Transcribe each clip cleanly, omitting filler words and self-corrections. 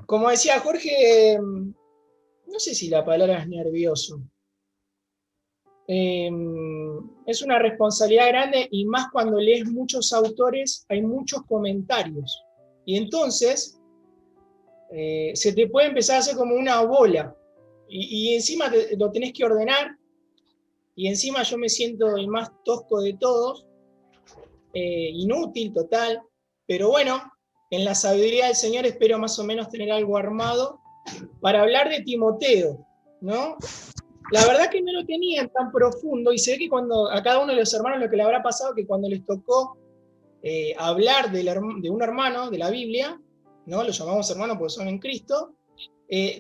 Como decía Jorge, no sé si la palabra es nervioso. Es una responsabilidad grande y más cuando lees muchos autores, hay muchos comentarios. Y entonces se te puede empezar a hacer como una bola. Y encima lo tenés que ordenar. Y encima yo me siento el más tosco de todos. Inútil, total. Pero bueno, en la sabiduría del Señor espero más o menos tener algo armado para hablar de Timoteo, ¿no? La verdad que no lo tenían tan profundo y se ve que cuando a cada uno de los hermanos lo que le habrá pasado que cuando les tocó hablar de un hermano de la Biblia, ¿no? Los llamamos hermanos porque son en Cristo,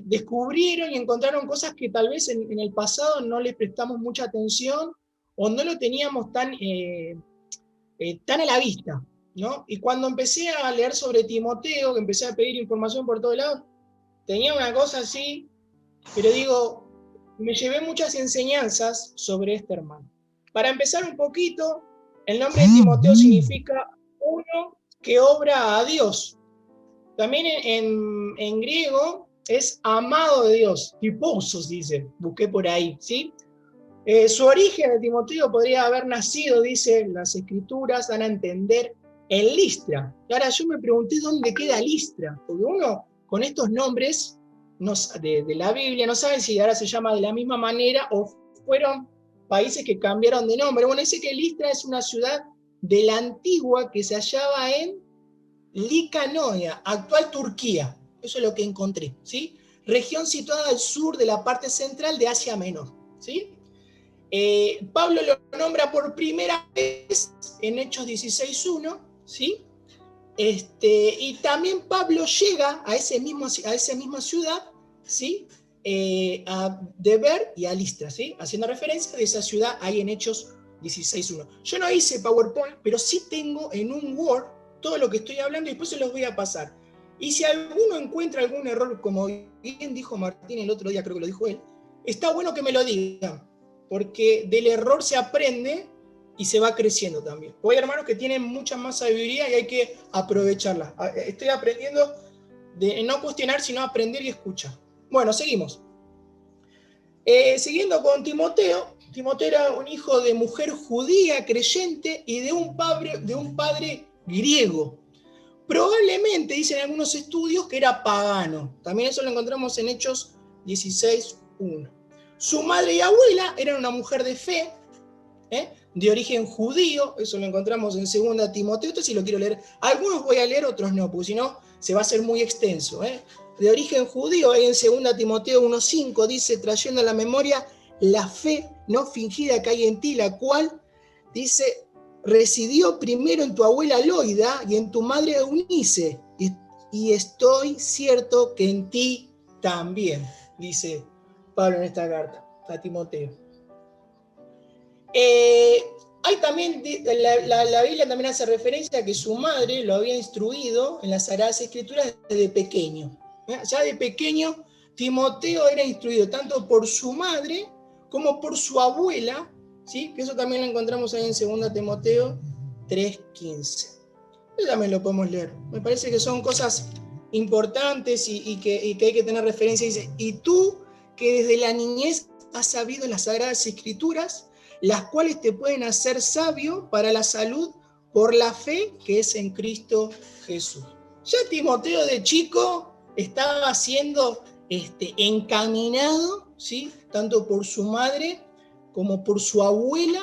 descubrieron y encontraron cosas que tal vez en el pasado no les prestamos mucha atención o no lo teníamos tan a la vista, ¿no? Y cuando empecé a leer sobre Timoteo, que empecé a pedir información por todos lados, tenía una cosa así, pero digo, me llevé muchas enseñanzas sobre este hermano. Para empezar un poquito, el nombre de Timoteo significa uno que obra a Dios. También en griego es amado de Dios, tiposos dice, busqué por ahí, ¿sí? Su origen de Timoteo podría haber nacido, dice las escrituras, dan a entender, en Listra. Y ahora yo me pregunté dónde queda Listra, porque uno con estos nombres de la Biblia no sabe si ahora se llama de la misma manera o fueron países que cambiaron de nombre. Bueno, dice que Listra es una ciudad de la antigua que se hallaba en Licanoia, actual Turquía. Eso es lo que encontré, ¿sí? Región situada al sur de la parte central de Asia Menor, ¿sí? Pablo lo nombra por primera vez en Hechos 16:1, ¿sí? Y también Pablo llega a esa misma ciudad, ¿sí? A Deber y a Listra, ¿sí? Haciendo referencia de esa ciudad ahí en Hechos 16:1. Yo no hice PowerPoint, pero sí tengo en un Word todo lo que estoy hablando y después se los voy a pasar. Y si alguno encuentra algún error, como bien dijo Martín el otro día, creo que lo dijo él, está bueno que me lo digan, porque del error se aprende y se va creciendo también. Hay hermanos que tienen mucha más sabiduría y hay que aprovecharla. Estoy aprendiendo de no cuestionar, sino aprender y escuchar. Bueno, seguimos. Siguiendo con Timoteo, Timoteo era un hijo de mujer judía creyente y de un padre griego. Probablemente, dicen algunos estudios, que era pagano. También eso lo encontramos en Hechos 16:1. Su madre y abuela eran una mujer de fe, de origen judío, eso lo encontramos en 2 Timoteo, esto sí lo quiero leer, algunos voy a leer, otros no, porque si no se va a hacer muy extenso, de origen judío, ahí en 2 Timoteo 1:5 dice, trayendo a la memoria la fe no fingida que hay en ti, la cual, dice, residió primero en tu abuela Loida y en tu madre Eunice, y estoy cierto que en ti también, dice Pablo en esta carta a Timoteo. Hay también, la Biblia también hace referencia a que su madre lo había instruido en las Sagradas Escrituras desde pequeño. Ya de pequeño, Timoteo era instruido tanto por su madre como por su abuela, ¿sí? Que eso también lo encontramos ahí en 2 Timoteo 3:15. Eso también lo podemos leer. Me parece que son cosas importantes y que hay que tener referencia. Dice, y tú que desde la niñez has sabido las Sagradas Escrituras, las cuales te pueden hacer sabio para la salud por la fe que es en Cristo Jesús. Ya Timoteo de chico estaba siendo encaminado, ¿sí? Tanto por su madre como por su abuela,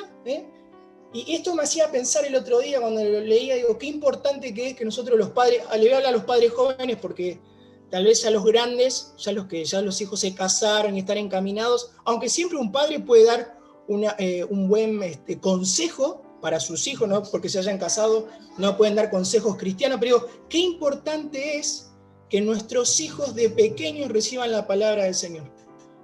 Y esto me hacía pensar el otro día cuando lo leía, digo, qué importante que es que nosotros los padres, le voy a hablar a los padres jóvenes porque tal vez a los grandes, ya los hijos se casaron y están encaminados, aunque siempre un padre puede dar un buen consejo para sus hijos, ¿no? Porque se hayan casado, no pueden dar consejos cristianos, pero digo, qué importante es que nuestros hijos de pequeños reciban la palabra del Señor.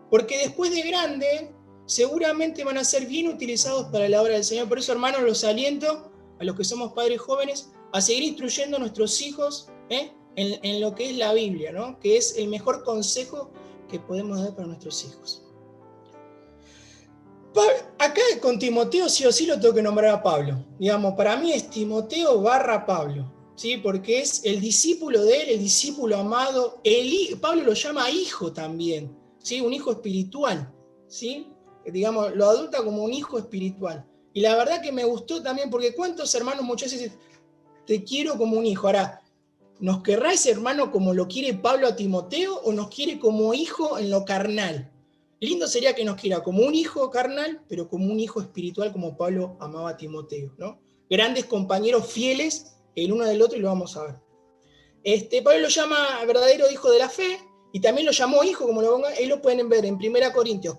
Porque después de grande, seguramente van a ser bien utilizados para la obra del Señor. Por eso, hermanos, los aliento a los que somos padres jóvenes a seguir instruyendo a nuestros hijos en lo que es la Biblia, ¿no? Que es el mejor consejo que podemos dar para nuestros hijos. Acá con Timoteo sí o sí lo tengo que nombrar a Pablo. Digamos, para mí es Timoteo / Pablo, ¿sí? Porque es el discípulo de él, el discípulo amado. Pablo lo llama hijo también, ¿sí? Un hijo espiritual, ¿sí? Digamos, lo adopta como un hijo espiritual. Y la verdad que me gustó también, porque ¿cuántos hermanos muchas veces te quiero como un hijo? Ahora, ¿nos querrá ese hermano como lo quiere Pablo a Timoteo o nos quiere como hijo en lo carnal? Lindo sería que nos quiera como un hijo carnal, pero como un hijo espiritual como Pablo amaba a Timoteo, ¿no? Grandes compañeros fieles el uno del otro y lo vamos a ver. Pablo lo llama verdadero hijo de la fe y también lo llamó hijo, como lo pongan, ahí lo pueden ver en 1 Corintios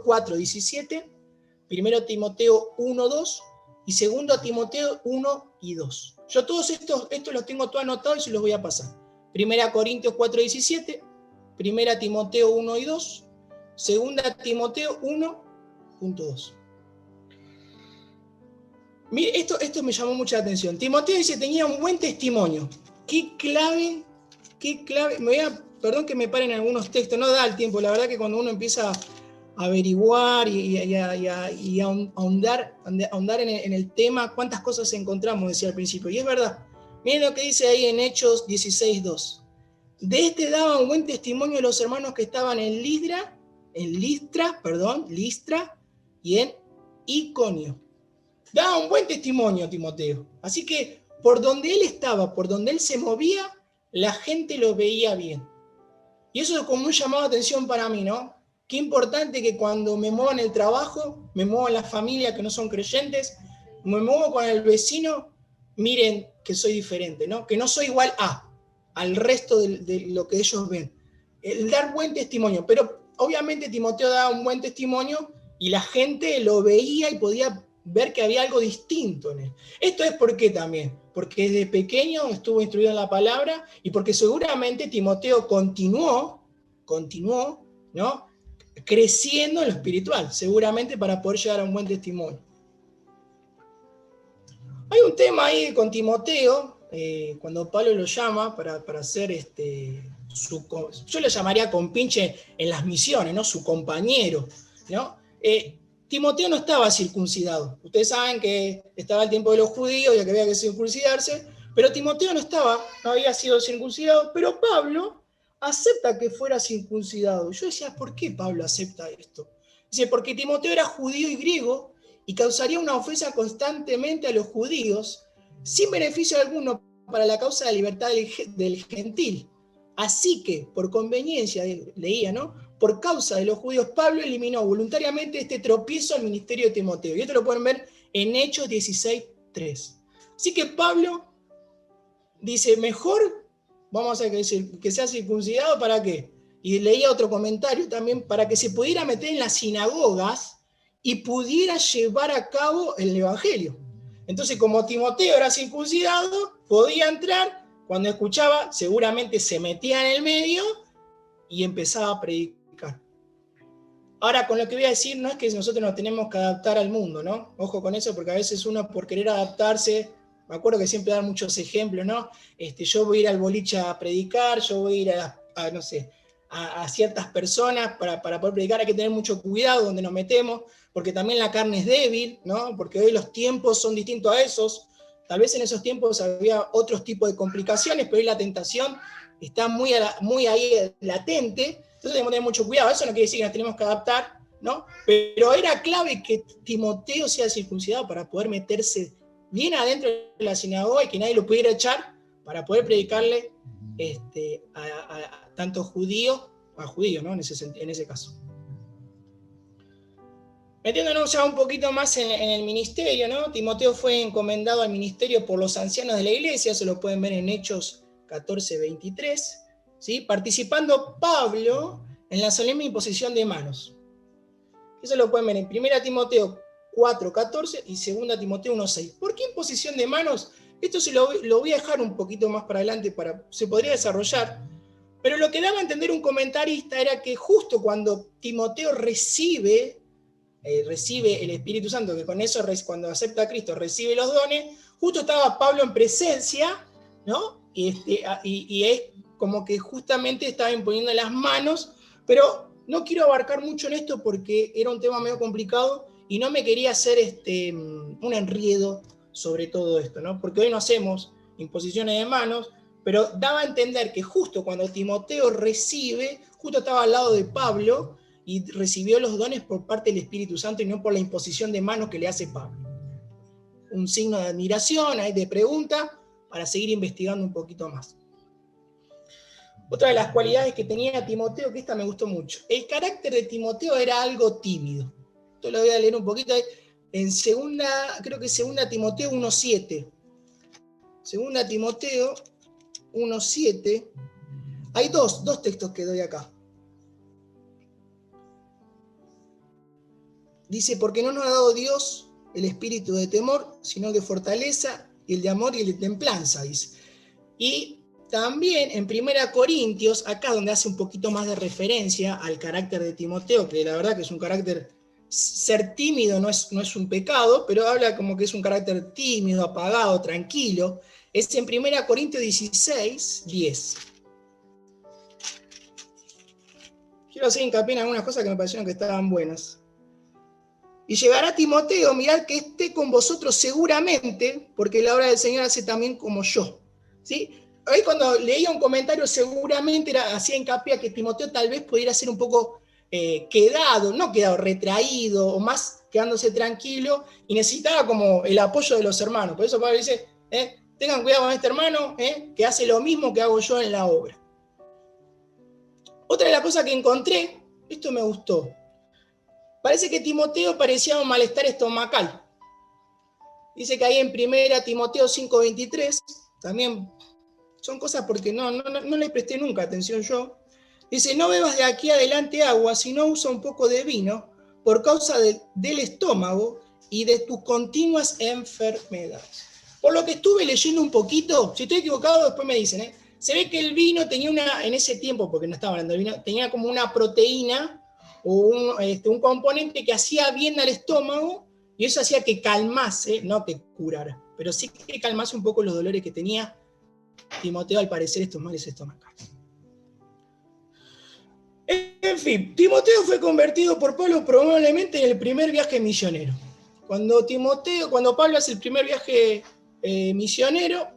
4, 17, 1 Timoteo 1, 2 y 2 Timoteo 1 y 2. Yo todos estos los tengo todo anotado y se los voy a pasar. 1 Corintios 4, 17, 1 Timoteo 1 y 2, 2 Timoteo 1.2. Mire, esto me llamó mucha atención. Timoteo dice, tenía un buen testimonio. Qué clave. Perdón que me paren algunos textos, no da el tiempo. La verdad que cuando uno empieza a averiguar y a ahondar en el tema, cuántas cosas encontramos, decía al principio. Y es verdad. Miren lo que dice ahí en Hechos 16:2. De este daban buen testimonio los hermanos que estaban en Listra y en Iconio. Daba un buen testimonio Timoteo. Así que por donde él estaba, por donde él se movía, la gente lo veía bien. Y eso es como un llamado de atención para mí, ¿no? Qué importante que cuando me muevo en el trabajo, me muevo en la familia que no son creyentes, me muevo con el vecino, miren que soy diferente, ¿no? Que no soy igual al resto de lo que ellos ven. El dar buen testimonio. Pero obviamente Timoteo daba un buen testimonio y la gente lo veía y podía ver que había algo distinto en él. Esto es por qué también, porque desde pequeño estuvo instruido en la palabra y porque seguramente Timoteo continuó, ¿no? Creciendo en lo espiritual, seguramente para poder llegar a un buen testimonio. Hay un tema ahí con Timoteo, cuando Pablo lo llama para hacer yo le llamaría compinche en las misiones, ¿no? Su compañero, ¿no? Timoteo no estaba circuncidado. Ustedes saben que estaba el tiempo de los judíos y que había que circuncidarse, pero Timoteo no había sido circuncidado, pero Pablo acepta que fuera circuncidado. Yo decía, ¿por qué Pablo acepta esto? Dice, porque Timoteo era judío y griego y causaría una ofensa constantemente a los judíos, sin beneficio alguno para la causa de la libertad del gentil. Así que, por conveniencia, leía, ¿no? Por causa de los judíos, Pablo eliminó voluntariamente este tropiezo al ministerio de Timoteo. Y esto lo pueden ver en Hechos 16:3. Así que Pablo dice, mejor vamos a que sea circuncidado, ¿para qué? Y leía otro comentario también, para que se pudiera meter en las sinagogas y pudiera llevar a cabo el evangelio. Entonces, como Timoteo era circuncidado, podía entrar, cuando escuchaba, seguramente se metía en el medio y empezaba a predicar. Ahora, con lo que voy a decir, no es que nosotros nos tenemos que adaptar al mundo, ¿no? Ojo con eso, porque a veces uno por querer adaptarse, me acuerdo que siempre dan muchos ejemplos, ¿no? Yo voy a ir al boliche a predicar, yo voy a ir no sé, a ciertas personas para poder predicar, hay que tener mucho cuidado donde nos metemos, porque también la carne es débil, ¿no? Porque hoy los tiempos son distintos a esos. Tal vez en esos tiempos había otros tipos de complicaciones, pero hoy la tentación está muy ahí latente. Entonces tenemos que tener mucho cuidado. Eso no quiere decir que nos tenemos que adaptar, ¿no? Pero era clave que Timoteo sea circuncidado para poder meterse bien adentro de la sinagoga y que nadie lo pudiera echar para poder predicarle a tanto judíos, ¿no? En ese caso. Metiéndonos ya un poquito más en el ministerio, ¿no? Timoteo fue encomendado al ministerio por los ancianos de la iglesia, eso lo pueden ver en Hechos 14:23, ¿sí? Participando Pablo en la solemne imposición de manos. Eso lo pueden ver en 1 Timoteo 4:14 y 2 Timoteo 1:6. ¿Por qué imposición de manos? Esto lo voy a dejar un poquito más para adelante, se podría desarrollar, pero lo que daba a entender un comentarista era que justo cuando Timoteo recibe el Espíritu Santo, que con eso cuando acepta a Cristo recibe los dones, justo estaba Pablo en presencia, ¿no? Y es como que justamente estaba imponiendo las manos, pero no quiero abarcar mucho en esto porque era un tema medio complicado y no me quería hacer un enredo sobre todo esto, ¿no? Porque hoy no hacemos imposiciones de manos, pero daba a entender que justo cuando Timoteo recibe, justo estaba al lado de Pablo y recibió los dones por parte del Espíritu Santo y no por la imposición de manos que le hace Pablo. Un signo de admiración, de pregunta, para seguir investigando un poquito más. Otra de las cualidades que tenía Timoteo, que esta me gustó mucho. El carácter de Timoteo era algo tímido. Esto lo voy a leer un poquito. En creo que segunda Timoteo 1:7. Segunda Timoteo 1:7. Hay dos textos que doy acá. Dice, porque no nos ha dado Dios el espíritu de temor, sino de fortaleza, y el de amor y el de templanza, dice. Y también en 1 Corintios, acá donde hace un poquito más de referencia al carácter de Timoteo, que la verdad que es un carácter, ser tímido no es un pecado, pero habla como que es un carácter tímido, apagado, tranquilo. Es en 1 Corintios 16:10. Quiero hacer hincapié en algunas cosas que me parecieron que estaban buenas. Y llegará Timoteo, mirad que esté con vosotros seguramente, porque la obra del Señor hace también como yo. ¿Sí? Ahí cuando leía un comentario, seguramente hacía hincapié a que Timoteo tal vez pudiera ser un poco retraído, o más quedándose tranquilo, y necesitaba como el apoyo de los hermanos. Por eso Pablo dice, tengan cuidado con este hermano, que hace lo mismo que hago yo en la obra. Otra de las cosas que encontré, esto me gustó, parece que Timoteo parecía un malestar estomacal. Dice que ahí en 1 Timoteo 5:23, también son cosas porque no le presté nunca atención yo. Dice, no bebas de aquí adelante agua, sino usa un poco de vino por causa del estómago y de tus continuas enfermedades. Por lo que estuve leyendo un poquito, si estoy equivocado después me dicen, se ve que el vino tenía en ese tiempo, porque no estaba hablando del vino, tenía como una proteína o un componente que hacía bien al estómago, y eso hacía que calmase, no que curara, pero sí que calmase un poco los dolores que tenía Timoteo, al parecer, estos males estomacales. En fin, Timoteo fue convertido por Pablo probablemente en el primer viaje misionero. Cuando Pablo hace el primer viaje misionero,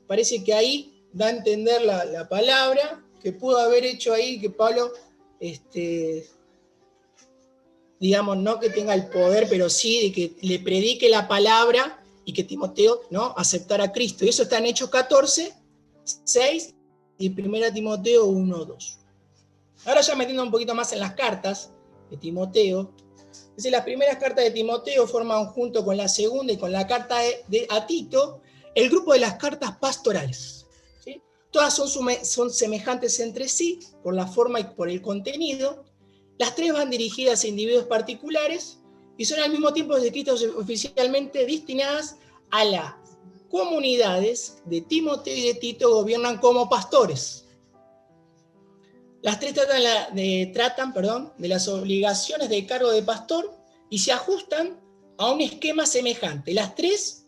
parece que ahí da a entender la palabra, que pudo haber hecho ahí que Pablo, digamos, no que tenga el poder, pero sí de que le predique la palabra y que Timoteo, ¿no?, aceptara a Cristo. Y eso está en Hechos 14:6 y 1 Timoteo 1:2. Ahora ya metiendo un poquito más en las cartas de Timoteo, dice, las primeras cartas de Timoteo forman junto con la segunda y con la carta a Tito el grupo de las cartas pastorales. ¿Sí? Todas son semejantes entre sí por la forma y por el contenido. Las tres van dirigidas a individuos particulares y son al mismo tiempo escritas oficialmente destinadas a las comunidades de Timoteo y de Tito, gobiernan como pastores. Las tres tratan de las obligaciones de cargo de pastor y se ajustan a un esquema semejante. Las tres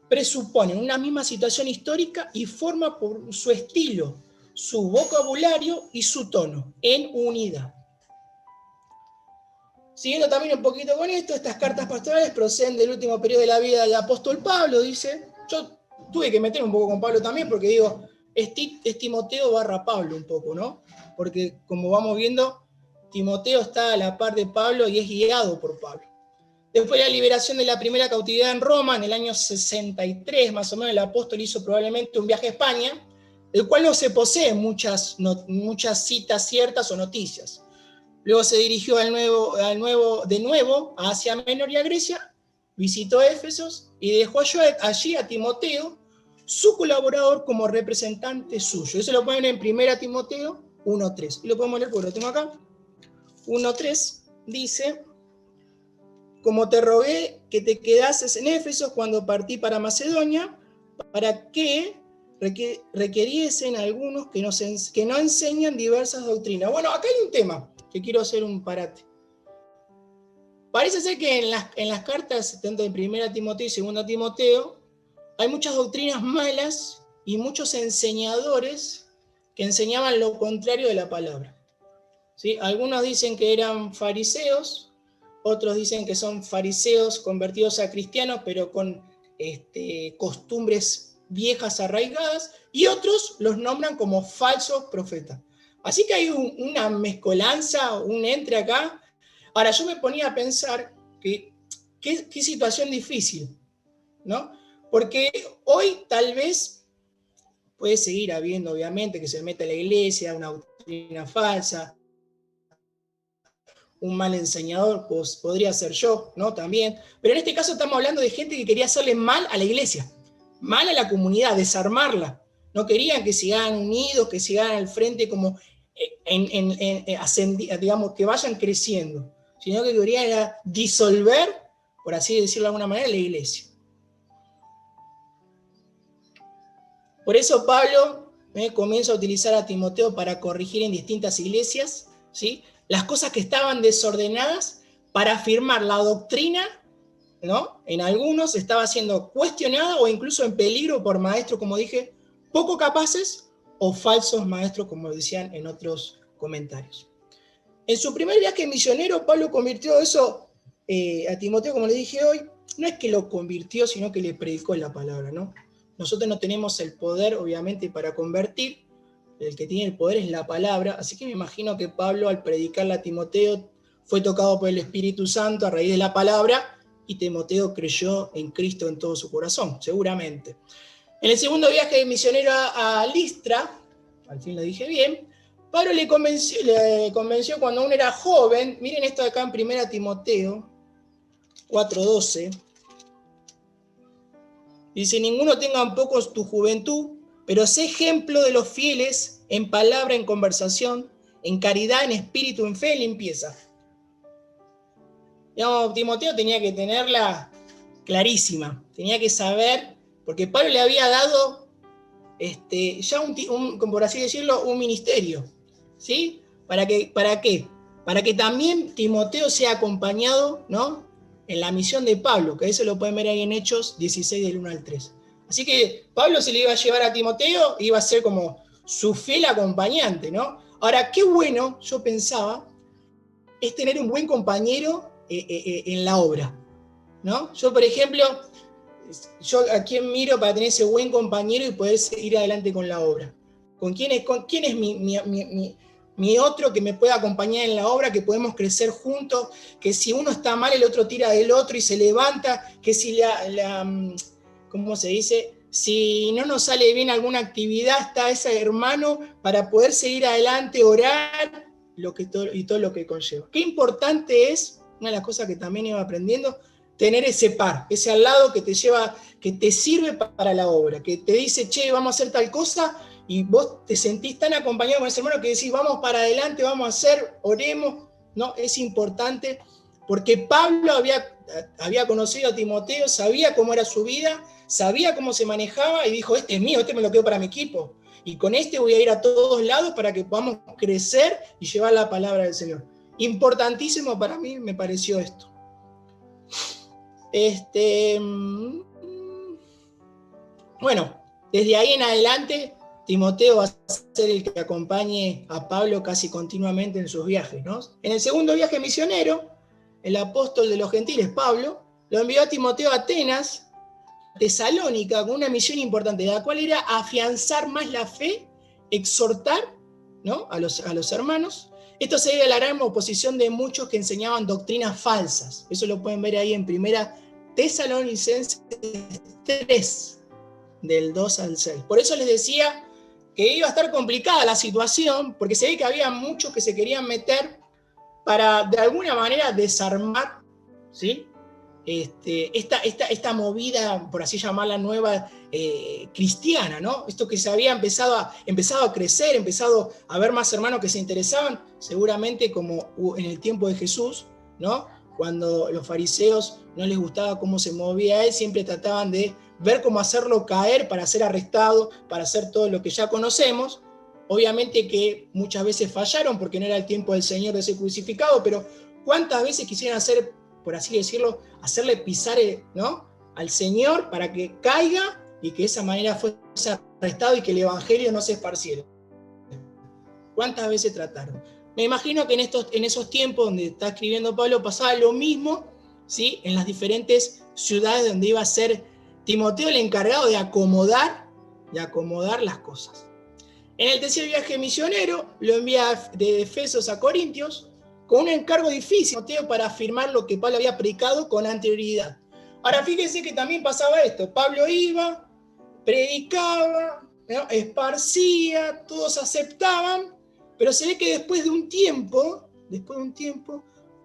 presuponen una misma situación histórica y forman por su estilo, su vocabulario y su tono, en unidad. Siguiendo también un poquito con esto, estas cartas pastorales proceden del último periodo de la vida del apóstol Pablo, dice. Yo tuve que meter un poco con Pablo también porque digo, es Timoteo / Pablo un poco, ¿no? Porque como vamos viendo, Timoteo está a la par de Pablo y es guiado por Pablo. Después de la liberación de la primera cautividad en Roma, en el año 63 más o menos, el apóstol hizo probablemente un viaje a España, el cual no se posee muchas citas ciertas o noticias. Luego se dirigió de nuevo a Asia Menor y a Grecia, visitó Éfesos y dejó allí a Timoteo, su colaborador, como representante suyo. Eso lo ponen en 1 Timoteo 1:3. Y lo podemos leer porque lo tengo acá. 1:3 dice, como te rogué que te quedases en Éfeso cuando partí para Macedonia, para que requiriesen algunos que no enseñan diversas doctrinas. Bueno, acá hay un tema que quiero hacer un parate. Parece ser que en las cartas, tanto de 1 Timoteo y 2 Timoteo, hay muchas doctrinas malas y muchos enseñadores que enseñaban lo contrario de la palabra. ¿Sí? Algunos dicen que eran fariseos, otros dicen que son fariseos convertidos a cristianos, pero con costumbres viejas arraigadas, y otros los nombran como falsos profetas. Así que hay una mezcolanza, un entre acá. Ahora yo me ponía a pensar que qué situación difícil, ¿no? Porque hoy tal vez puede seguir habiendo, obviamente, que se meta a la iglesia, una doctrina falsa, un mal enseñador, pues podría ser yo, ¿no? También. Pero en este caso estamos hablando de gente que quería hacerle mal a la iglesia, mal a la comunidad, desarmarla. No querían que sigan unidos, que sigan al frente como digamos, que vayan creciendo, sino que querían era disolver, por así decirlo de alguna manera, la iglesia. Por eso Pablo comienza a utilizar a Timoteo para corregir en distintas iglesias, ¿sí?, las cosas que estaban desordenadas, para afirmar la doctrina, ¿no? En algunos estaba siendo cuestionada o incluso en peligro por maestros, como dije, poco capaces o falsos maestros, como decían en otros comentarios. En su primer viaje misionero, Pablo convirtió eso a Timoteo, como le dije hoy. No es que lo convirtió, sino que le predicó la palabra, ¿no? Nosotros no tenemos el poder, obviamente, para convertir. El que tiene el poder es la palabra, así que me imagino que Pablo, al predicarle a Timoteo, fue tocado por el Espíritu Santo a raíz de la palabra, y Timoteo creyó en Cristo en todo su corazón, seguramente. En el segundo viaje misionero a Listra, al fin lo dije bien, Pablo le convenció cuando aún era joven. Miren esto de acá en 1 Timoteo 4:12. Dice: ninguno tenga en poco tu juventud, pero sé ejemplo de los fieles en palabra, en conversación, en caridad, en espíritu, en fe, en limpieza. Digamos, Timoteo tenía que tenerla clarísima, tenía que saber, porque Pablo le había dado ya por así decirlo, un ministerio, ¿sí? ¿Para qué? Para que también Timoteo sea acompañado, ¿no?, en la misión de Pablo, que eso lo pueden ver ahí en Hechos 16 del 1 al 3. Así que Pablo se le iba a llevar a Timoteo, iba a ser como su fiel acompañante, ¿no? Ahora, qué bueno, yo pensaba, es tener un buen compañero en la obra, ¿no? Yo, por ejemplo, ¿a quién miro para tener ese buen compañero y poder seguir adelante con la obra? ¿Con quién es mi otro que me pueda acompañar en la obra, que podemos crecer juntos, que si uno está mal el otro tira del otro y se levanta, que si ¿cómo se dice?, si no nos sale bien alguna actividad, está ese hermano para poder seguir adelante, orar, y todo lo que conlleva. Qué importante es, una de las cosas que también iba aprendiendo, tener ese par, ese al lado que te lleva, que te sirve para la obra, que te dice, che, vamos a hacer tal cosa, y vos te sentís tan acompañado con ese hermano que decís, vamos para adelante, vamos a hacer, oremos, ¿no? Es importante, porque Pablo había conocido a Timoteo, sabía cómo era su vida, sabía cómo se manejaba, y dijo, este es mío, este me lo quedo para mi equipo, y con este voy a ir a todos lados para que podamos crecer y llevar la palabra del Señor. Importantísimo para mí me pareció esto. Bueno, desde ahí en adelante, Timoteo va a ser el que acompañe a Pablo casi continuamente en sus viajes, ¿no? En el segundo viaje misionero, el apóstol de los gentiles, Pablo, lo envió a Timoteo a Atenas, Tesalónica, con una misión importante, la cual era afianzar más la fe, exhortar, ¿no?, a los hermanos. Esto se debe a la gran oposición de muchos que enseñaban doctrinas falsas. Eso lo pueden ver ahí en 1 Tesalonicenses 3, del 2 al 6. Por eso les decía que iba a estar complicada la situación, porque se ve que había muchos que se querían meter para, de alguna manera, desarmar, ¿sí?, esta movida, por así llamarla, nueva, cristiana, ¿no? Esto que se había empezado a crecer, empezado a haber más hermanos que se interesaban, seguramente como en el tiempo de Jesús, ¿no? Cuando los fariseos no les gustaba cómo se movía él, siempre trataban de ver cómo hacerlo caer para ser arrestado, para hacer todo lo que ya conocemos. Obviamente que muchas veces fallaron porque no era el tiempo del Señor de ser crucificado, pero ¿cuántas veces quisieran hacer, por así decirlo, hacerle pisar, ¿no?, al Señor para que caiga y que de esa manera fuese arrestado y que el evangelio no se esparciera? ¿Cuántas veces trataron? Me imagino que en esos tiempos donde está escribiendo Pablo pasaba lo mismo, ¿sí?, en las diferentes ciudades donde iba a ser Timoteo el encargado de acomodar las cosas. En el tercer viaje misionero lo envía de Efesos a Corintios con un encargo difícil, Timoteo, para afirmar lo que Pablo había predicado con anterioridad. Ahora fíjense que también pasaba esto, Pablo iba, predicaba, ¿no?, esparcía, todos aceptaban, pero se ve que después de un tiempo,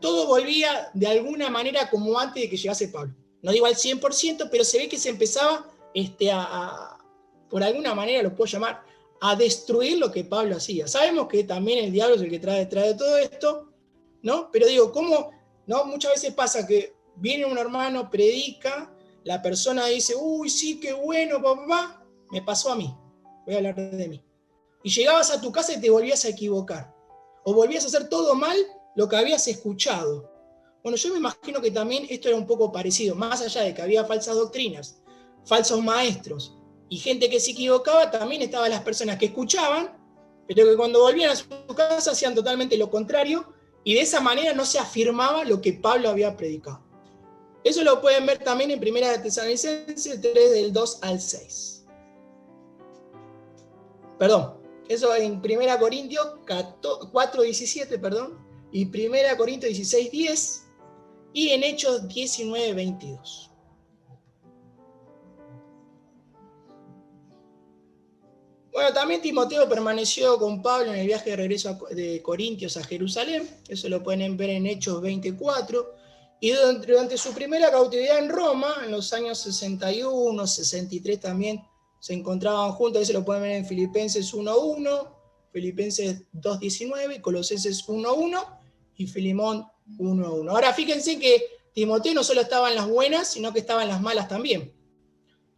todo volvía de alguna manera como antes de que llegase Pablo. No digo al 100%, pero se ve que se empezaba por alguna manera, lo puedo llamar, a destruir lo que Pablo hacía. Sabemos que también el diablo es el que trae todo esto, ¿no? Pero digo, ¿cómo? ¿No? Muchas veces pasa que viene un hermano, predica, la persona dice, uy, sí, qué bueno, papá, me pasó a mí, voy a hablar de mí. Y llegabas a tu casa y te volvías a equivocar, o volvías a hacer todo mal lo que habías escuchado. Bueno, yo me imagino que también esto era un poco parecido, más allá de que había falsas doctrinas, falsos maestros, y gente que se equivocaba, también estaban las personas que escuchaban, pero que cuando volvían a su casa hacían totalmente lo contrario, y de esa manera no se afirmaba lo que Pablo había predicado. Eso lo pueden ver también en 1 Tesalonicenses 3, del 2 al 6. Perdón, eso en 1 Corintios 4, 17, perdón, y 1 Corintios 16, 10, y en Hechos 19, 22. Bueno, también Timoteo permaneció con Pablo en el viaje de regreso de Corintios a Jerusalén, eso lo pueden ver en Hechos 24, y durante su primera cautividad en Roma, en los años 61, 63 también, se encontraban juntos, eso lo pueden ver en Filipenses 1.1, Filipenses 2.19, Colosenses 1.1 y Filemón 1.1. Ahora fíjense que Timoteo no solo estaba en las buenas, sino que estaba en las malas también.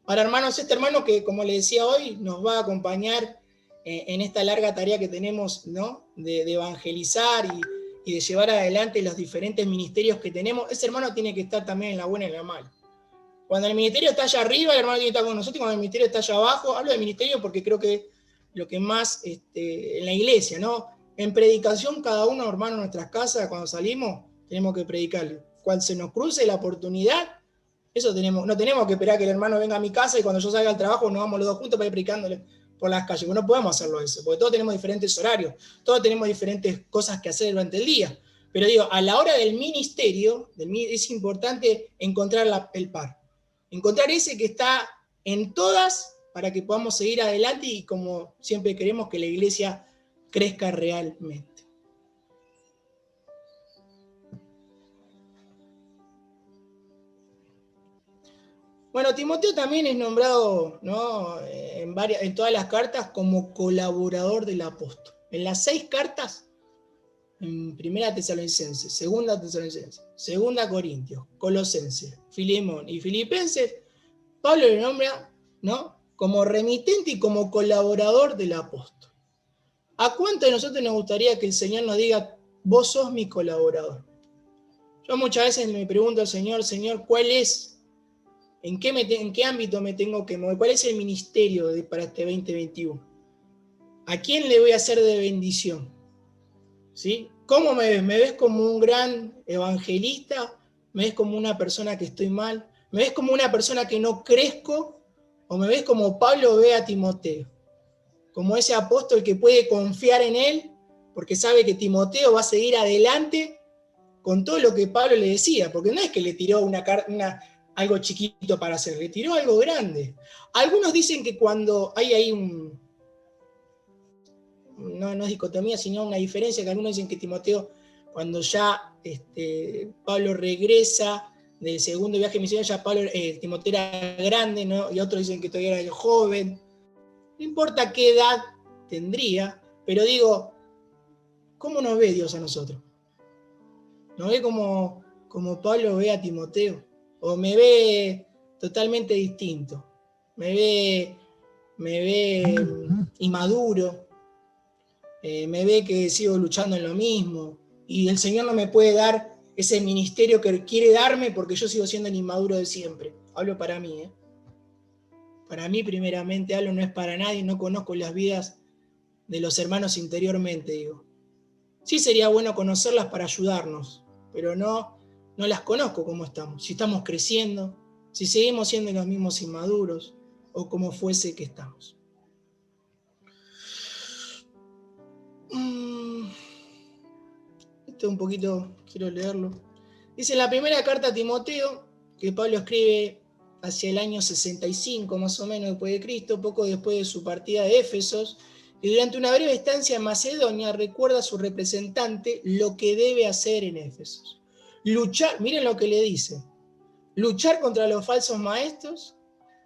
Ahora, hermanos, este hermano que, como les decía hoy, nos va a acompañar en esta larga tarea que tenemos, ¿no?, de evangelizar y de llevar adelante los diferentes ministerios que tenemos, ese hermano tiene que estar también en la buena y en la mala. Cuando el ministerio está allá arriba, el hermano tiene que estar con nosotros, y cuando el ministerio está allá abajo, hablo de ministerio porque creo que lo que más en la iglesia, ¿no? En predicación, cada uno, hermano, en nuestras casas, cuando salimos, tenemos que predicarle. Cuando se nos cruce la oportunidad, eso no tenemos que esperar que el hermano venga a mi casa y cuando yo salga al trabajo nos vamos los dos juntos para ir predicándole por las calles. Bueno, no podemos hacerlo eso, porque todos tenemos diferentes horarios, todos tenemos diferentes cosas que hacer durante el día. Pero digo, a la hora del ministerio, es importante encontrar el par. Encontrar ese que está en todas para que podamos seguir adelante y como siempre queremos que la iglesia crezca realmente. Bueno, Timoteo también es nombrado, ¿no?, en todas las cartas como colaborador del apóstol. En las 6 cartas, en 1 Tesalonicenses, 2 Tesalonicenses, 2 Corintios, Colosenses, Filemón y Filipenses, Pablo le nombra, ¿no?, como remitente y como colaborador del apóstol. ¿A cuánto de nosotros nos gustaría que el Señor nos diga, vos sos mi colaborador? Yo muchas veces me pregunto al Señor, ¿cuál es? ¿En qué ámbito me tengo que mover? ¿Cuál es el ministerio para este 2021? ¿A quién le voy a hacer de bendición? ¿Sí? ¿Cómo me ves? ¿Me ves como un gran evangelista? ¿Me ves como una persona que estoy mal? ¿Me ves como una persona que no crezco? ¿O me ves como Pablo ve a Timoteo? Como ese apóstol que puede confiar en él porque sabe que Timoteo va a seguir adelante con todo lo que Pablo le decía, porque no es que le tiró algo chiquito para hacer, le tiró algo grande. Algunos dicen que cuando hay ahí no es dicotomía, sino una diferencia, que algunos dicen que Timoteo, cuando ya Pablo regresa del segundo viaje misionero, ya Timoteo era grande, ¿no? Y otros dicen que todavía era joven. No importa qué edad tendría, pero digo, ¿cómo nos ve Dios a nosotros? ¿Nos ve como Pablo ve a Timoteo? ¿O me ve totalmente distinto? ¿Me ve inmaduro? ¿Me ve que sigo luchando en lo mismo? Y el Señor no me puede dar ese ministerio que quiere darme porque yo sigo siendo el inmaduro de siempre. Hablo para mí, ¿eh? Para mí, primeramente, hablo, no es para nadie, no conozco las vidas de los hermanos interiormente, digo. Sí sería bueno conocerlas para ayudarnos, pero no las conozco cómo estamos. Si estamos creciendo, si seguimos siendo los mismos inmaduros o como fuese que estamos. Esto un poquito, quiero leerlo. Dice en la primera carta a Timoteo, que Pablo escribe hacia el año 65 más o menos después de Cristo, poco después de su partida de Éfesos, y durante una breve estancia en Macedonia recuerda a su representante lo que debe hacer en Éfesos. Luchar, miren lo que le dice, luchar contra los falsos maestros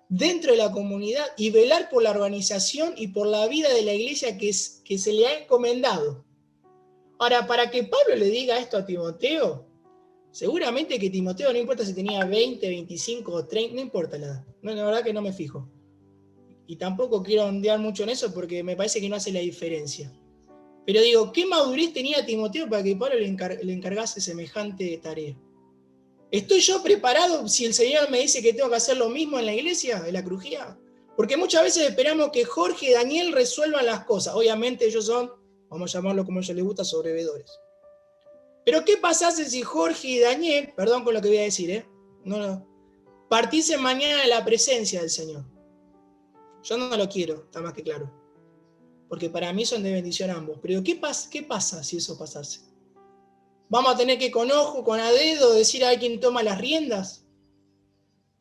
dentro de la comunidad y velar por la organización y por la vida de la iglesia que se le ha encomendado. Ahora, para que Pablo le diga esto a Timoteo, seguramente que Timoteo, no importa si tenía 20, 25 o 30, no importa la edad, no, la verdad que no me fijo. Y tampoco quiero ondear mucho en eso porque me parece que no hace la diferencia. Pero digo, ¿qué madurez tenía Timoteo para que Pablo le encargase semejante tarea? ¿Estoy yo preparado si el Señor me dice que tengo que hacer lo mismo en la iglesia, en la crujía? Porque muchas veces esperamos que Jorge y Daniel resuelvan las cosas. Obviamente ellos son, vamos a llamarlo como a ellos les gusta, sobrevedores. Pero ¿qué pasase si Jorge y Daniel, perdón con lo que voy a decir, partiesen mañana de la presencia del Señor? Yo no lo quiero, está más que claro. Porque para mí son de bendición ambos. Pero ¿qué pasa si eso pasase? ¿Vamos a tener que con ojo, con a dedo, decir a quién toma las riendas?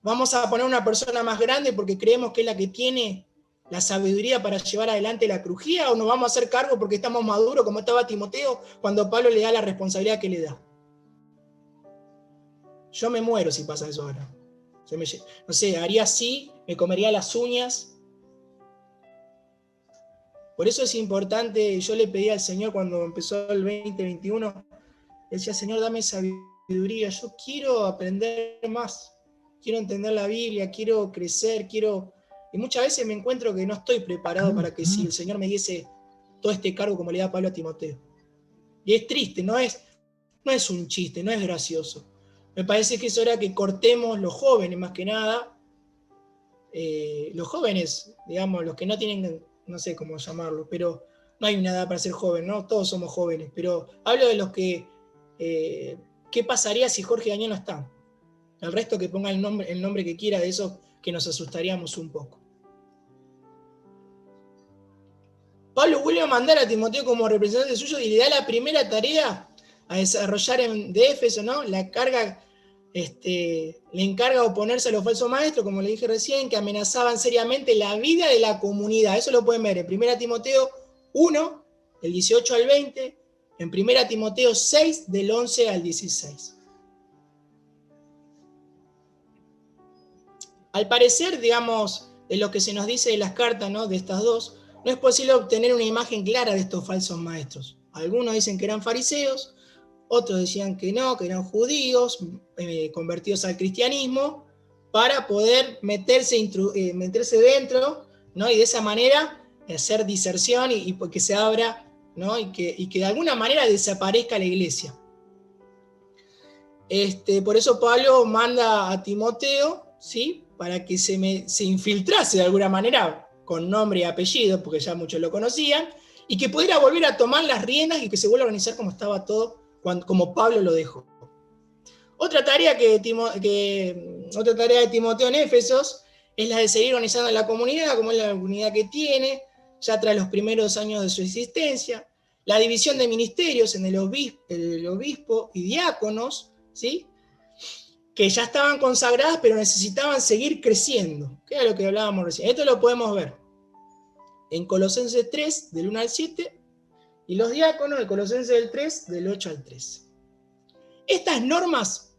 ¿Vamos a poner una persona más grande porque creemos que es la que tiene la sabiduría para llevar adelante la crujía? ¿O nos vamos a hacer cargo porque estamos maduros, como estaba Timoteo, cuando Pablo le da la responsabilidad que le da? Yo me muero si pasa eso ahora. No sé, haría así, me comería las uñas. Por eso es importante, yo le pedí al Señor cuando empezó el 2021, le decía, Señor, dame sabiduría, yo quiero aprender más, quiero entender la Biblia, quiero crecer, Y muchas veces me encuentro que no estoy preparado para que si el Señor me diese todo este cargo como le da Pablo a Timoteo. Y es triste, no es un chiste, no es gracioso. Me parece que es hora que cortemos los jóvenes, más que nada. Los jóvenes, digamos, los que no tienen, no sé cómo llamarlo, pero no hay una edad para ser joven, ¿no? Todos somos jóvenes, pero hablo de los que, ¿qué pasaría si Jorge y Daniel no están? El resto que ponga el nombre que quiera, de esos que nos asustaríamos un poco. Pablo vuelve a mandar a Timoteo como representante suyo y le da la primera tarea a desarrollar de Éfeso, ¿no? La carga, le encarga oponerse a los falsos maestros, como le dije recién, que amenazaban seriamente la vida de la comunidad. Eso lo pueden ver en 1 Timoteo 1, del 18 al 20, en 1 Timoteo 6, del 11 al 16. Al parecer, digamos, de lo que se nos dice de las cartas, ¿no? De estas dos, no es posible obtener una imagen clara de estos falsos maestros. Algunos dicen que eran fariseos, otros decían que no, que eran judíos, convertidos al cristianismo, para poder meterse dentro, ¿no? Y de esa manera hacer diserción y que se abra, ¿no? y que de alguna manera desaparezca la iglesia. Por eso Pablo manda a Timoteo, ¿sí? Para que se infiltrase de alguna manera, con nombre y apellido, porque ya muchos lo conocían, y que pudiera volver a tomar las riendas y que se vuelva a organizar como estaba todo, como Pablo lo dejó. Otra tarea de Timoteo en Éfesos es la de seguir organizando la comunidad, como es la comunidad que tiene, ya tras los primeros años de su existencia, la división de ministerios en el obispo y diáconos, ¿sí? Que ya estaban consagradas, pero necesitaban seguir creciendo, que era lo que hablábamos recién. Esto lo podemos ver en Colosenses 3, del 1 al 7, y los diáconos de Colosenses del 3, del 8 al 13. Estas normas,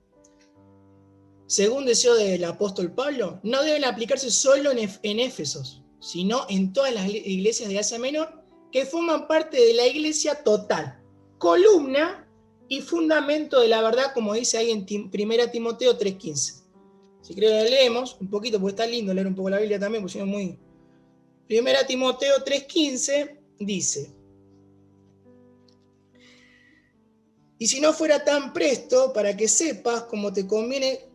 según deseo del apóstol Pablo, no deben aplicarse solo en Éfesos, sino en todas las iglesias de Asia Menor que forman parte de la iglesia total, columna y fundamento de la verdad, como dice ahí en 1 Timoteo 3:15. Si creo que leemos un poquito, porque está lindo leer un poco la Biblia también, porque si no es muy... 1 Timoteo 3:15 dice: y si no fuera tan presto, para que sepas cómo te conviene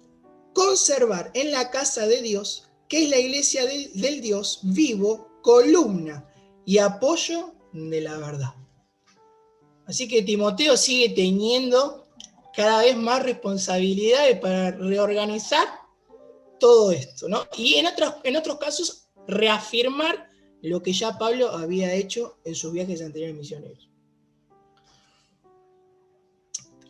conservar en la casa de Dios, que es la iglesia del Dios vivo, columna y apoyo de la verdad. Así que Timoteo sigue teniendo cada vez más responsabilidades para reorganizar todo esto, ¿no? Y en otros casos, reafirmar lo que ya Pablo había hecho en sus viajes anteriores misioneros.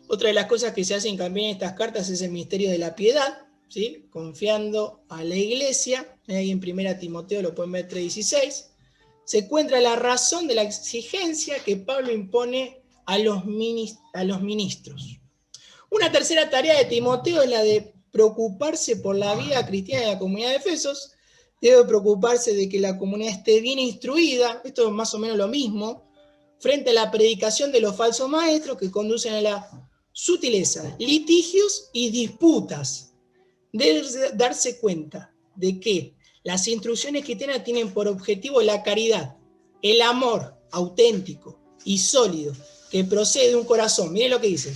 Otra de las cosas que se hacen hincapié en estas cartas es el misterio de la piedad, ¿sí? Confiando a la iglesia. Ahí en 1 Timoteo lo pueden ver 3:16. Se encuentra la razón de la exigencia que Pablo impone a los ministros. Una tercera tarea de Timoteo es la de preocuparse por la vida cristiana de la comunidad de Efesos. Debe preocuparse de que la comunidad esté bien instruida, esto es más o menos lo mismo, frente a la predicación de los falsos maestros que conducen a la sutileza, litigios y disputas. Debe darse cuenta de que las instrucciones cristianas tienen por objetivo la caridad, el amor auténtico y sólido que procede de un corazón, miren lo que dice,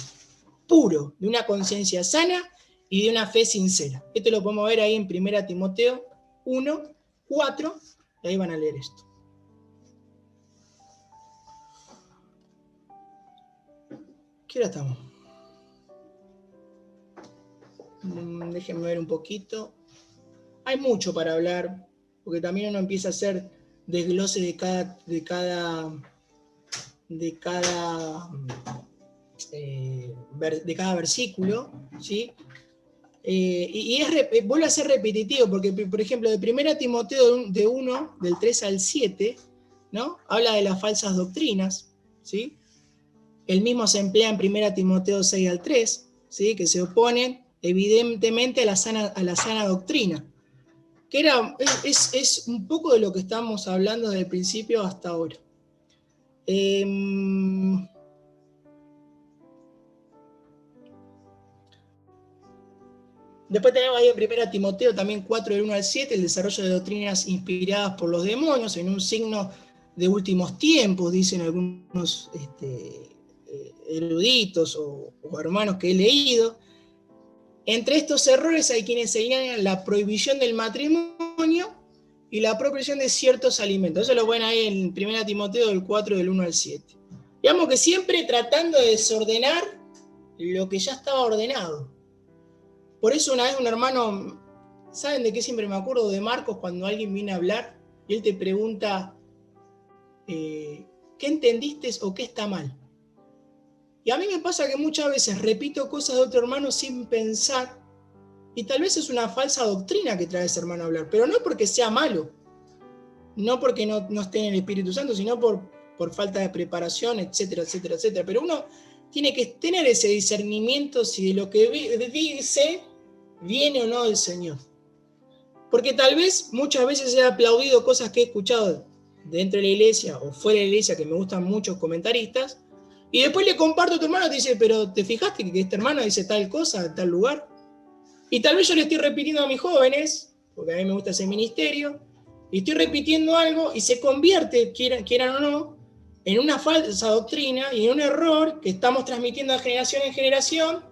puro, de una conciencia sana y de una fe sincera. Esto lo podemos ver ahí en 1 Timoteo 1:4, y ahí van a leer esto. ¿Qué hora estamos? Déjenme ver un poquito. Hay mucho para hablar, porque también uno empieza a hacer desglose de cada versículo, ¿sí? Vuelve a ser repetitivo, porque, por ejemplo, de 1 Timoteo del 3 al 7, ¿no? Habla de las falsas doctrinas, ¿sí? El mismo se emplea en 1 Timoteo 6 al 3, ¿sí? Que se oponen evidentemente a la sana doctrina, que es un poco de lo que estamos hablando desde el principio hasta ahora. Después tenemos ahí en 1 Timoteo también 4 del 1 al 7, el desarrollo de doctrinas inspiradas por los demonios, en un signo de últimos tiempos, dicen algunos eruditos o hermanos que he leído. Entre estos errores hay quienes señalan la prohibición del matrimonio y la prohibición de ciertos alimentos. Eso lo ven ahí en 1 Timoteo del 4 del 1 al 7. Digamos que siempre tratando de desordenar lo que ya estaba ordenado. Por eso una vez un hermano, ¿saben de qué siempre me acuerdo? De Marcos, cuando alguien viene a hablar y él te pregunta, ¿qué entendiste o qué está mal? Y a mí me pasa que muchas veces repito cosas de otro hermano sin pensar, y tal vez es una falsa doctrina que trae ese hermano a hablar, pero no porque sea malo, no porque no esté en el Espíritu Santo, sino por falta de preparación, etcétera, etcétera, etcétera. Pero uno tiene que tener ese discernimiento si de lo que dice viene o no del Señor. Porque tal vez muchas veces he aplaudido cosas que he escuchado dentro de la iglesia o fuera de la iglesia, que me gustan muchos comentaristas, y después le comparto a tu hermano y te dice, pero ¿te fijaste que este hermano dice tal cosa en tal lugar? Y tal vez yo le estoy repitiendo a mis jóvenes, porque a mí me gusta ese ministerio, y estoy repitiendo algo y se convierte, quieran o no, en una falsa doctrina y en un error que estamos transmitiendo de generación en generación,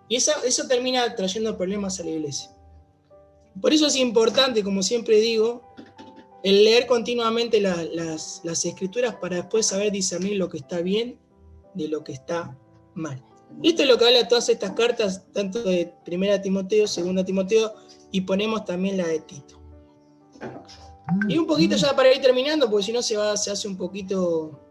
y eso termina trayendo problemas a la iglesia. Por eso es importante, como siempre digo, el leer continuamente las escrituras para después saber discernir lo que está bien de lo que está mal. Esto es lo que habla todas estas cartas, tanto de 1 Timoteo, 2 Timoteo, y ponemos también la de Tito. Y un poquito ya para ir terminando, porque si no se hace un poquito...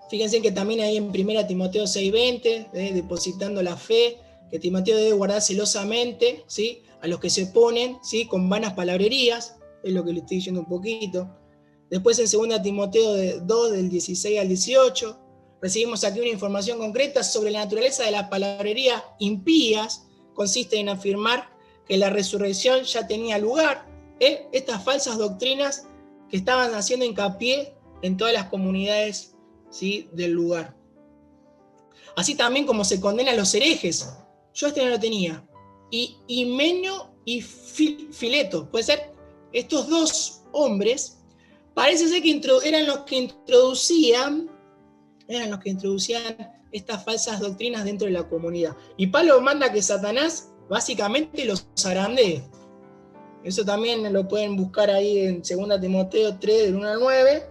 Fíjense que también ahí en 1 Timoteo 6:20, depositando la fe, que Timoteo debe guardar celosamente, ¿sí? A los que se oponen, ¿sí? Con vanas palabrerías, es lo que le estoy diciendo un poquito. Después en 2 Timoteo 2, del 16 al 18, recibimos aquí una información concreta sobre la naturaleza de las palabrerías impías. Consiste en afirmar que la resurrección ya tenía lugar. Estas falsas doctrinas que estaban haciendo hincapié en todas las comunidades, ¿sí? Del lugar. Así también como se condena a los herejes. Yo no lo tenía. Y Himeneo y Fileto, puede ser, estos dos hombres, parece ser que eran los que introducían estas falsas doctrinas dentro de la comunidad. Y Pablo manda que Satanás básicamente los zarandee. Eso también lo pueden buscar ahí en 2 Timoteo 3, del 1 al 9.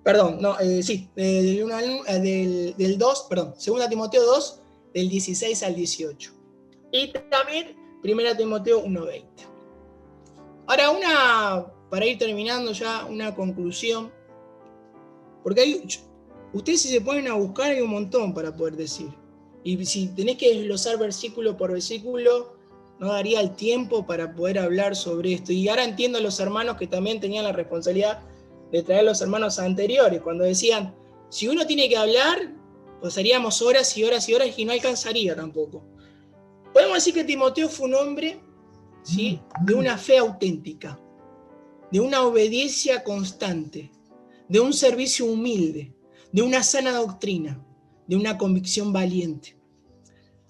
Perdón, no, sí, del 2, perdón, 2 Timoteo 2, del 16 al 18. Y también 1 Timoteo 1:20. Ahora, para ir terminando ya, una conclusión. Porque ustedes si se ponen a buscar hay un montón para poder decir. Y si tenés que desglosar versículo por versículo, no daría el tiempo para poder hablar sobre esto. Y ahora entiendo a los hermanos que también tenían la responsabilidad de traer a los hermanos anteriores, cuando decían, si uno tiene que hablar, pasaríamos horas y horas y horas y no alcanzaría tampoco. Podemos decir que Timoteo fue un hombre, ¿sí?, de una fe auténtica, de una obediencia constante, de un servicio humilde, de una sana doctrina, de una convicción valiente.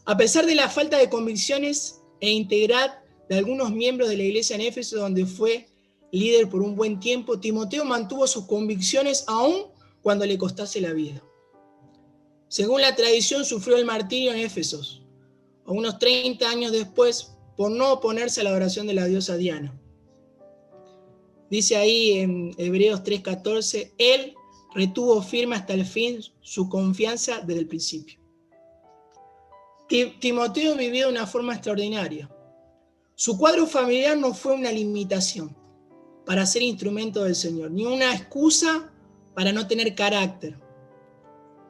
A pesar de la falta de convicciones e integridad de algunos miembros de la iglesia en Éfeso, donde fue líder por un buen tiempo, Timoteo mantuvo sus convicciones aún cuando le costase la vida. Según la tradición, sufrió el martirio en Éfeso, a unos 30 años después, por no oponerse a la adoración de la diosa Diana. Dice ahí en Hebreos 3:14, él retuvo firme hasta el fin su confianza desde el principio. Timoteo vivió de una forma extraordinaria. Su cuadro familiar no fue una limitación para ser instrumento del Señor, ni una excusa para no tener carácter.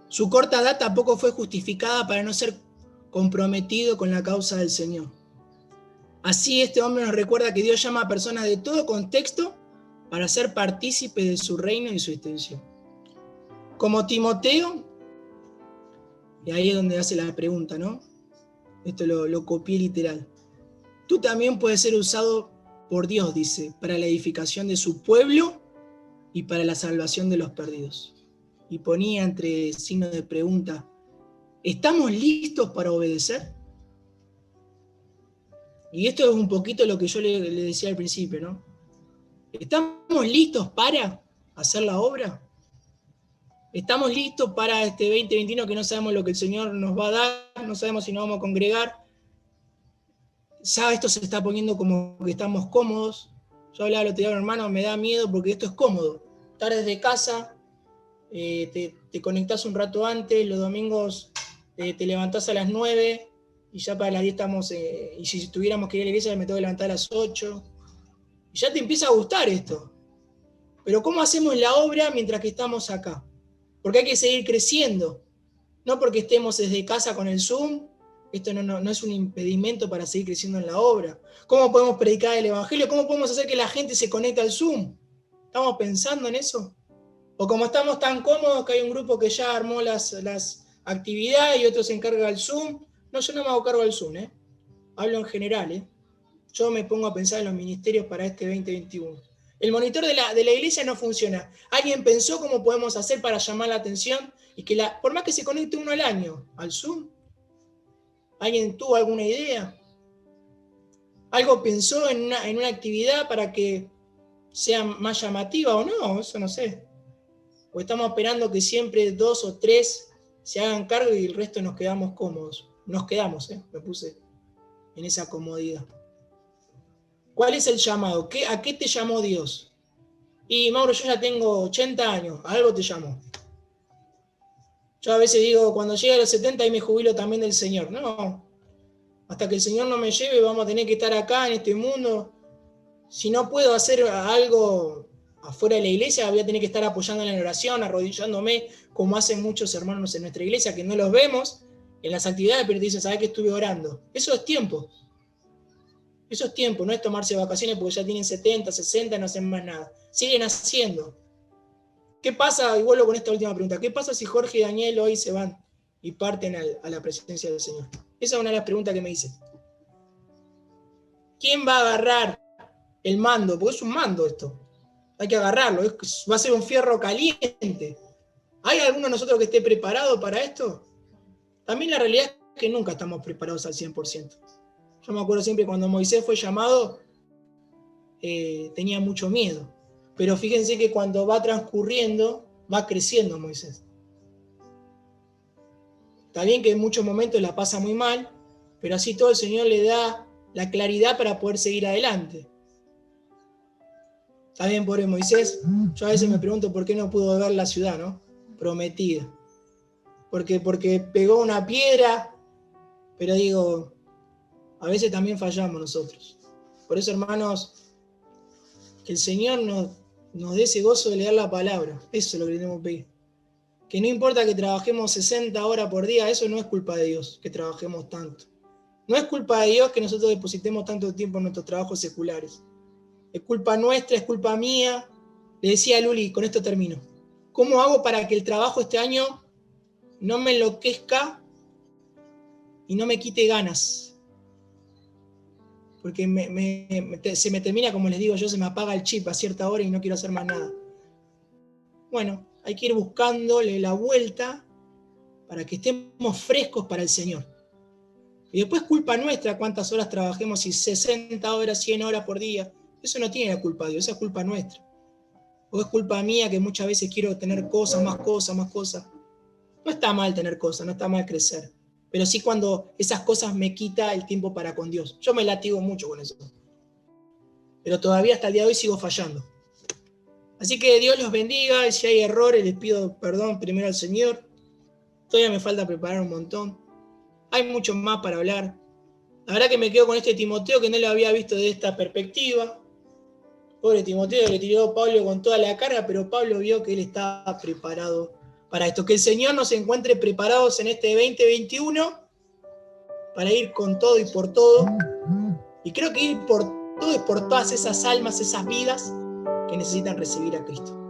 Su corta edad tampoco fue justificada para no ser comprometido con la causa del Señor. Así, este hombre nos recuerda que Dios llama a personas de todo contexto para ser partícipes de su reino y su extensión. Como Timoteo, y ahí es donde hace la pregunta, ¿no? Esto lo copié literal. Tú también puedes ser usado por Dios, dice, para la edificación de su pueblo y para la salvación de los perdidos. Y ponía entre signos de pregunta, ¿estamos listos para obedecer? Y esto es un poquito lo que yo le decía al principio, ¿no? ¿Estamos listos para hacer la obra? ¿Estamos listos para este 2021 que no sabemos lo que el Señor nos va a dar? No sabemos si nos vamos a congregar. Esto se está poniendo como que estamos cómodos. Yo hablaba el otro día con un hermano, me da miedo porque esto es cómodo. Estar desde casa, te conectás un rato antes, los domingos te levantás a las 9 y ya para las 10 estamos, y si tuviéramos que ir a la iglesia me tengo que levantar a las 8. Y ya te empieza a gustar esto. Pero ¿cómo hacemos la obra mientras que estamos acá? Porque hay que seguir creciendo. No porque estemos desde casa con el Zoom, esto no es un impedimento para seguir creciendo en la obra. ¿Cómo podemos predicar el Evangelio? ¿Cómo podemos hacer que la gente se conecte al Zoom? ¿Estamos pensando en eso? O como estamos tan cómodos que hay un grupo que ya armó las actividades y otro se encarga del Zoom. No, yo no me hago cargo del Zoom, hablo en general. Yo me pongo a pensar en los ministerios para este 2021. El monitor de la iglesia no funciona. ¿Alguien pensó cómo podemos hacer para llamar la atención? Y que por más que se conecte uno al año al Zoom, ¿alguien tuvo alguna idea? ¿Algo pensó en una actividad para que sea más llamativa o no? Eso no sé. O estamos esperando que siempre 2 o 3 se hagan cargo y el resto nos quedamos cómodos. Nos quedamos, me puse en esa comodidad. ¿Cuál es el llamado? ¿A qué te llamó Dios? Y Mauro, yo ya tengo 80 años, a algo te llamó. Yo a veces digo, cuando llegue a los 70 ahí me jubilo también del Señor. No, hasta que el Señor no me lleve vamos a tener que estar acá en este mundo. Si no puedo hacer algo afuera de la iglesia, voy a tener que estar apoyando en la oración, arrodillándome, como hacen muchos hermanos en nuestra iglesia, que no los vemos en las actividades, pero te dicen, ¿sabes que estuve orando? Eso es tiempo. Eso es tiempo, no es tomarse vacaciones porque ya tienen 70, 60 y no hacen más nada. Siguen haciendo. ¿Qué pasa? Y vuelvo con esta última pregunta. ¿Qué pasa si Jorge y Daniel hoy se van y parten a la presencia del Señor? Esa es una de las preguntas que me hice. ¿Quién va a agarrar el mando? Porque es un mando esto. Hay que agarrarlo. Va a ser un fierro caliente. ¿Hay alguno de nosotros que esté preparado para esto? También la realidad es que nunca estamos preparados al 100%. Yo me acuerdo siempre cuando Moisés fue llamado, tenía mucho miedo. Pero fíjense que cuando va transcurriendo, va creciendo Moisés. Está bien que en muchos momentos la pasa muy mal, pero así todo el Señor le da la claridad para poder seguir adelante. Está bien, pobre Moisés. Yo a veces me pregunto por qué no pudo ver la ciudad, ¿no? Prometida. Porque pegó una piedra, pero digo, a veces también fallamos nosotros. Por eso, hermanos, que el Señor nos dé ese gozo de leer la palabra. Eso es lo que tenemos que pedir. Que no importa que trabajemos 60 horas por día, eso no es culpa de Dios, que trabajemos tanto. No es culpa de Dios que nosotros depositemos tanto tiempo en nuestros trabajos seculares. Es culpa nuestra, es culpa mía. Le decía a Luli, con esto termino. ¿Cómo hago para que el trabajo este año no me enloquezca y no me quite ganas? Porque se me termina, como les digo yo, se me apaga el chip a cierta hora y no quiero hacer más nada. Bueno, hay que ir buscándole la vuelta para que estemos frescos para el Señor. Y después culpa nuestra cuántas horas trabajemos, si 60 horas, 100 horas por día. Eso no tiene la culpa de Dios, esa es culpa nuestra. O es culpa mía que muchas veces quiero tener cosas, más cosas, más cosas. No está mal tener cosas, no está mal crecer. Pero sí cuando esas cosas me quita el tiempo para con Dios. Yo me latigo mucho con eso. Pero todavía hasta el día de hoy sigo fallando. Así que Dios los bendiga. Si hay errores, les pido perdón primero al Señor. Todavía me falta preparar un montón. Hay mucho más para hablar. La verdad que me quedo con este Timoteo que no lo había visto de esta perspectiva. Pobre Timoteo, le tiró a Pablo con toda la carga, pero Pablo vio que él estaba preparado para esto. Que el Señor nos encuentre preparados en este 2021 para ir con todo y por todo. Y creo que ir por todo y por todas esas almas, esas vidas que necesitan recibir a Cristo.